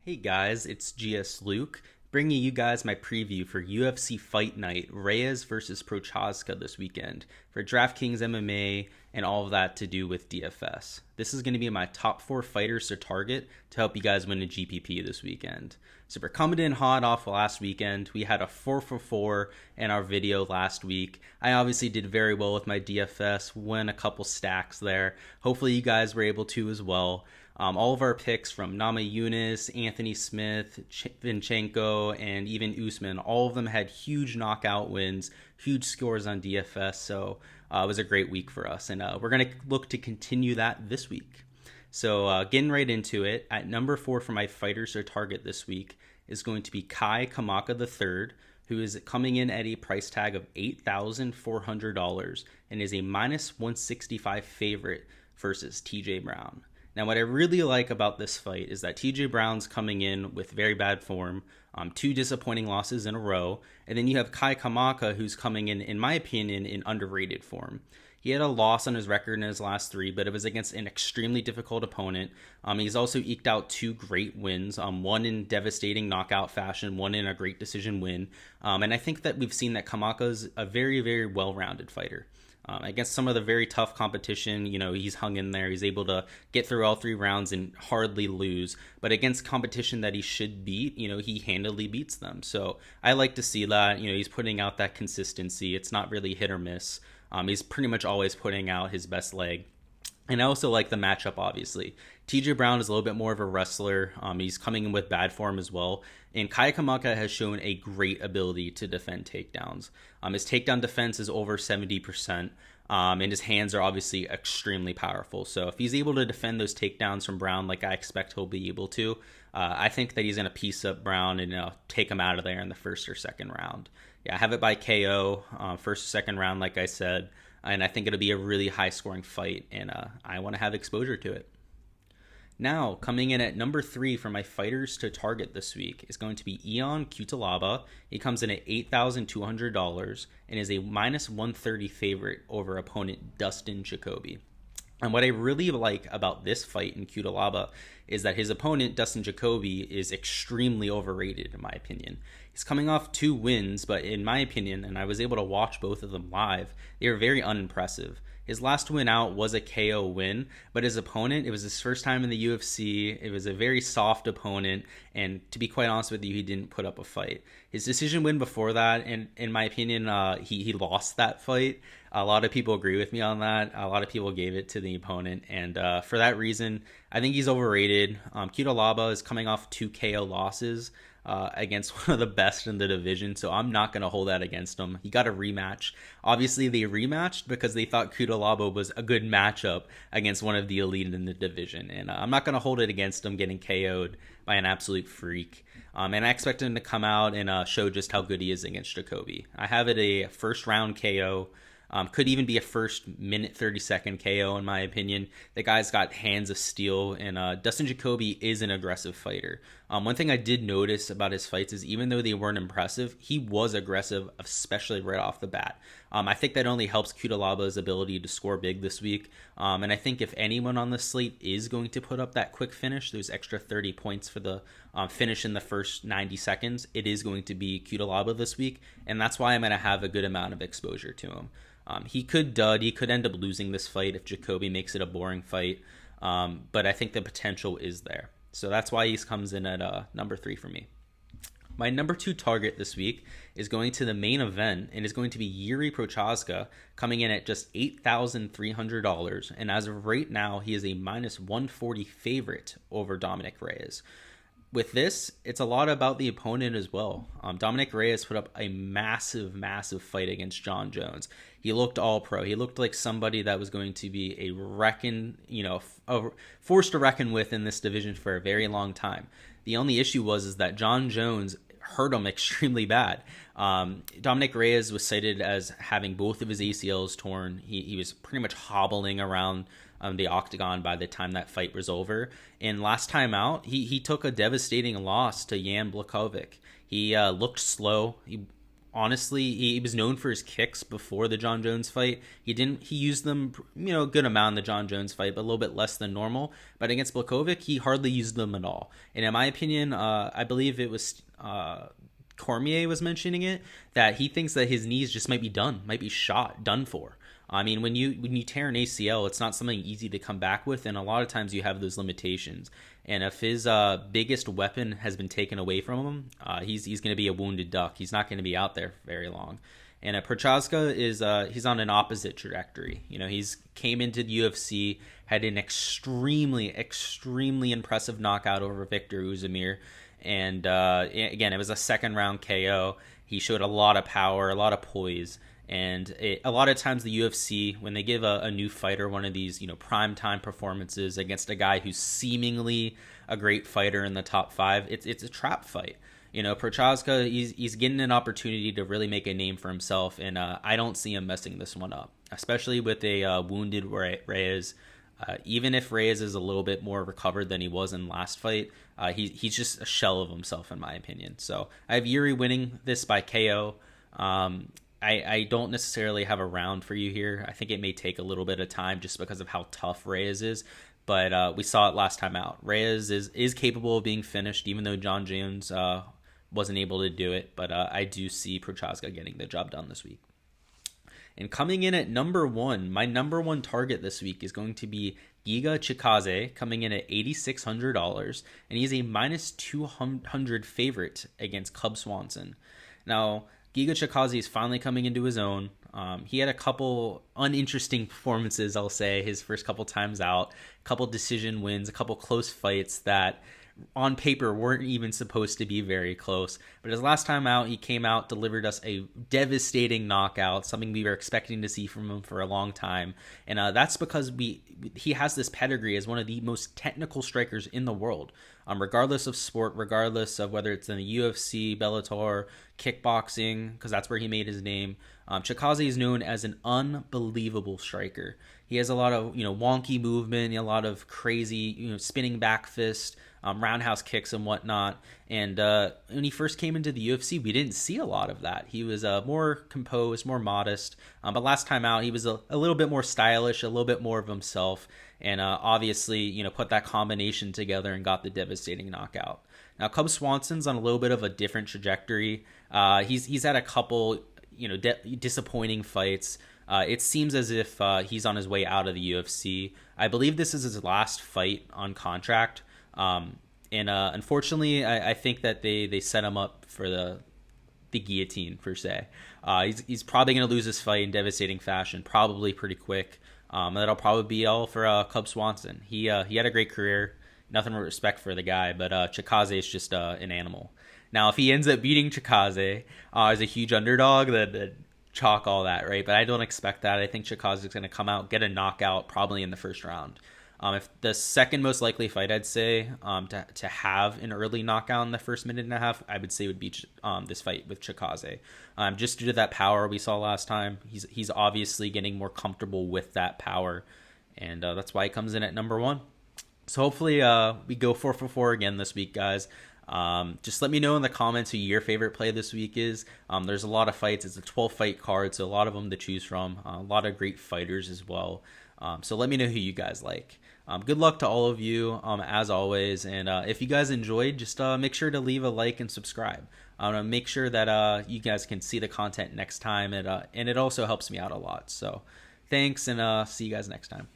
Hey guys, it's Gsluke, bringing you guys my preview for UFC Fight Night Reyes versus Prochazka this weekend for Draftkings MMA and all of that to do with DFS. This is going to be my top 4 fighters to target to help you guys win a GPP this weekend. So we're coming in hot off last weekend. We had a 4 for 4 in our video last week. I obviously did very well with my DFS, won a couple stacks there. Hopefully you guys were able to as well. All of our picks from Nama Yunus, Anthony Smith, Vinchenko, and even Usman, all of them had huge knockout wins, huge scores on DFS, so it was a great week for us. And we're going to look to continue that this week. So getting right into it, at number 4 for my fighters to target this week is going to be Kamaka III, who is coming in at a price tag of $8,400 and is a minus 165 favorite versus TJ Brown. Now, what I really like about this fight is that TJ Brown's coming in with very bad form, 2 disappointing losses in a row, and then you have Kamaka, who's coming in my opinion, in underrated form. He had a loss on his record in his last 3, but it was against an extremely difficult opponent. He's also eked out 2 great wins, one in devastating knockout fashion, one in a great decision win. And I think that we've seen that Kamaka's a very, very well-rounded fighter. Against some of the very tough competition, he's hung in there. He's able to get through all 3 rounds and hardly lose. But against competition that he should beat, he handily beats them. So I like to see that. He's putting out that consistency. It's not really hit or miss. He's pretty much always putting out his best leg. And I also like the matchup, obviously. TJ Brown is a little bit more of a wrestler. He's coming in with bad form as well. And Kamaka has shown a great ability to defend takedowns. His takedown defense is over 70%. And his hands are obviously extremely powerful. So if he's able to defend those takedowns from Brown like I expect he'll be able to, I think that he's going to piece up Brown and take him out of there in the first or second round. Yeah, I have it by KO, first or second round, like I said. And I think it'll be a really high-scoring fight, and I want to have exposure to it. Now, coming in at number 3 for my fighters to target this week is going to be Cutelaba. He comes in at $8,200 and is a minus 130 favorite over opponent Dustin Jacoby. And what I really like about this fight in Cutelaba is that his opponent, Dustin Jacoby, is extremely overrated, in my opinion. He's coming off 2 wins, but in my opinion, and I was able to watch both of them live, they were very unimpressive. His last win out was a KO win, but his opponent, it was his first time in the UFC. It was a very soft opponent, and to be quite honest with you, he didn't put up a fight. His decision win before that, and in my opinion, he lost that fight. A lot of people agree with me on that. A lot of people gave it to the opponent, and for that reason, I think he's overrated. Cutelaba is coming off 2 KO losses against one of the best in the division, so I'm not going to hold that against him. He got a rematch. Obviously, they rematched because they thought Cutelaba was a good matchup against one of the elite in the division, and I'm not going to hold it against him getting KO'd by an absolute freak. And I expect him to come out and show just how good he is against Jacoby. I have it a first round KO. Could even be a first minute 30-second KO in my opinion. The guy's got hands of steel, and Dustin Jacoby is an aggressive fighter. One thing I did notice about his fights is even though they weren't impressive, he was aggressive, especially right off the bat. I think that only helps Cutelaba's ability to score big this week. And I think if anyone on the slate is going to put up that quick finish, those extra 30 points for the finish in the first 90 seconds, it is going to be Cutelaba this week. And that's why I'm going to have a good amount of exposure to him. He could dud. He could end up losing this fight if Jacoby makes it a boring fight. But I think the potential is there. So that's why he comes in at number 3 for me. My number 2 target this week is going to the main event and is going to be Jiri Prochazka, coming in at just $8,300. And as of right now, he is a minus 140 favorite over Dominic Reyes. With this, it's a lot about the opponent as well. Dominic Reyes put up a massive, massive fight against John Jones. He looked all pro. He looked like somebody that was going to be a force to reckon with in this division for a very long time. The only issue is that John Jones hurt him extremely bad. Dominic Reyes was cited as having both of his ACLs torn. He was pretty much hobbling around the octagon by the time that fight was over. And last time out, he took a devastating loss to Jan Blachowicz. He looked slow. He honestly, he was known for his kicks before the John Jones fight. He used them, a good amount in the John Jones fight, but a little bit less than normal. But against Blachowicz, he hardly used them at all. And in my opinion, I believe it was Cormier was mentioning it, that he thinks that his knees just might be done for. I mean, when you tear an ACL, it's not something easy to come back with, and a lot of times you have those limitations. And if his biggest weapon has been taken away from him, he's going to be a wounded duck. He's not going to be out there for very long. And Prochazka he's on an opposite trajectory. He's came into the UFC, had an extremely impressive knockout over Victor Uzumir, and again, it was a second round KO. He showed a lot of power, a lot of poise. And a lot of times the UFC, when they give a new fighter one of these, primetime performances against a guy who's seemingly a great fighter in the top 5, it's a trap fight. Prochazka, he's getting an opportunity to really make a name for himself, and I don't see him messing this one up, especially with a wounded Reyes. Even if Reyes is a little bit more recovered than he was in last fight, he's just a shell of himself, in my opinion. So I have Jiri winning this by KO. I don't necessarily have a round for you here. I think it may take a little bit of time just because of how tough Reyes is. But we saw it last time out. Reyes is capable of being finished, even though John Jones wasn't able to do it. But I do see Prochazka getting the job done this week. And coming in at number 1, my number 1 target this week is going to be Giga Chikadze, coming in at $8,600. And he's a minus 200 favorite against Cub Swanson. Now, Giga Chikadze is finally coming into his own. He had a couple uninteresting performances, I'll say, his first couple times out. A couple decision wins, a couple close fights that on paper weren't even supposed to be very close. But his last time out, he came out, delivered us a devastating knockout, something we were expecting to see from him for a long time. And that's because he has this pedigree as one of the most technical strikers in the world. Regardless of sport, regardless of whether it's in the UFC, Bellator, kickboxing, because that's where he made his name. Chikadze is known as an unbelievable striker. He has a lot of wonky movement, a lot of crazy spinning back fist, roundhouse kicks and whatnot. And when he first came into the UFC, we didn't see a lot of that. He was more composed, more modest. But last time out, he was a little bit more stylish, a little bit more of himself. And obviously, put that combination together and got the devastating knockout. Now, Cub Swanson's on a little bit of a different trajectory. He's had a couple, disappointing fights. It seems as if he's on his way out of the UFC. I believe this is his last fight on contract. And unfortunately, I think that they set him up for the guillotine, per se. He's probably going to lose this fight in devastating fashion, probably pretty quick. That'll probably be all for Cub Swanson. He had a great career. Nothing but respect for the guy, but Chikadze is just an animal. Now, if he ends up beating Chikadze as a huge underdog, then chalk all that, right? But I don't expect that. I think Chikadze is going to come out, get a knockout, probably in the first round. If the second most likely fight, I'd say, to have an early knockout in the first minute and a half, I would say would be this fight with Chikadze. Just due to that power we saw last time, he's obviously getting more comfortable with that power, and that's why he comes in at number 1. So hopefully we go 4 for 4 again this week, guys. Just let me know in the comments who your favorite play this week is. There's a lot of fights. It's a 12-fight card, so a lot of them to choose from. A lot of great fighters as well. So let me know who you guys like. Good luck to all of you, as always. And if you guys enjoyed, just make sure to leave a like and subscribe. Make sure that you guys can see the content next time. And it also helps me out a lot. So thanks, and see you guys next time.